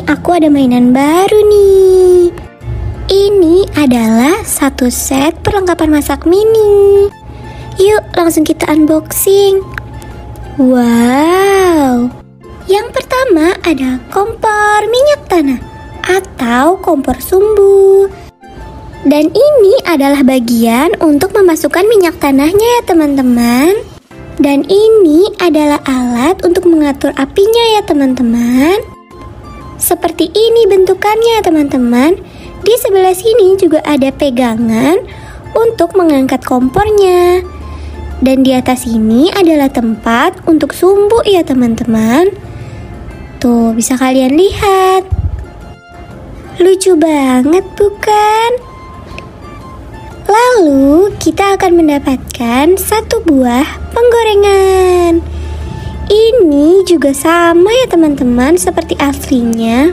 aku ada mainan baru nih. Ini adalah satu set perlengkapan masak mini. Yuk langsung kita unboxing. Wow. Yang pertama ada kompor minyak tanah atau kompor sumbu. Dan ini adalah bagian untuk memasukkan minyak tanahnya ya teman-teman. Dan ini adalah alat untuk mengatur apinya ya teman-teman. Seperti ini bentukannya teman-teman. Di sebelah sini juga ada pegangan untuk mengangkat kompornya. Dan di atas ini adalah tempat untuk sumbu ya teman-teman. Tuh bisa kalian lihat. Lucu banget bukan? Lalu kita akan mendapatkan satu buah penggorengan. Ini juga sama ya teman-teman seperti aslinya.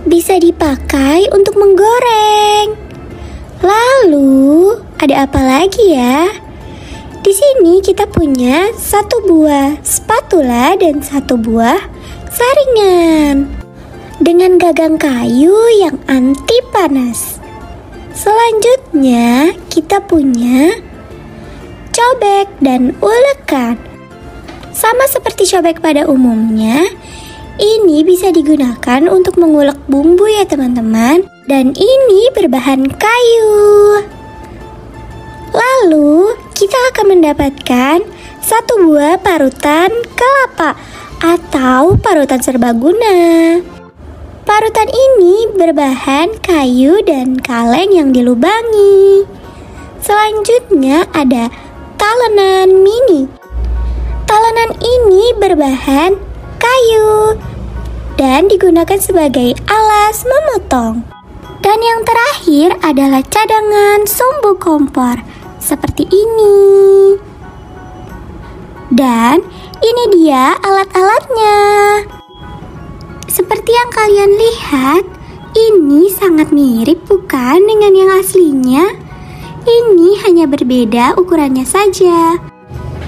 Bisa dipakai untuk menggoreng. Lalu ada apa lagi ya? Di sini kita punya satu buah spatula dan satu buah saringan dengan gagang kayu yang anti panas. Selanjutnya kita punya cobek dan ulekan. Sama seperti cobek pada umumnya, ini bisa digunakan untuk mengulek bumbu ya teman-teman. Dan ini berbahan kayu. Lalu kita akan mendapatkan satu buah parutan kelapa atau parutan serbaguna. Parutan ini berbahan kayu dan kaleng yang dilubangi. Selanjutnya ada talenan mini. Talenan ini berbahan kayu dan digunakan sebagai alas memotong. Dan yang terakhir adalah cadangan sumbu kompor seperti ini. Dan ini dia alat-alatnya. Seperti yang kalian lihat, ini sangat mirip bukan dengan yang aslinya? Ini hanya berbeda ukurannya saja.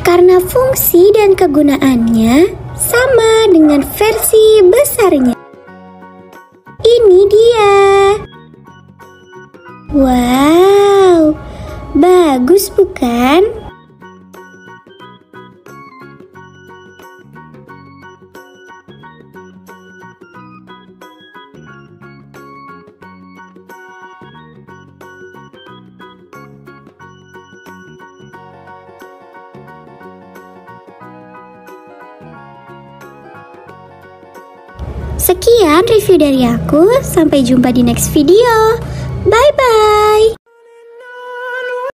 Karena fungsi dan kegunaannya sama dengan versi besarnya. Ini dia. Wow, bagus bukan? Sekian review dari aku, sampai jumpa di next video. Bye-bye.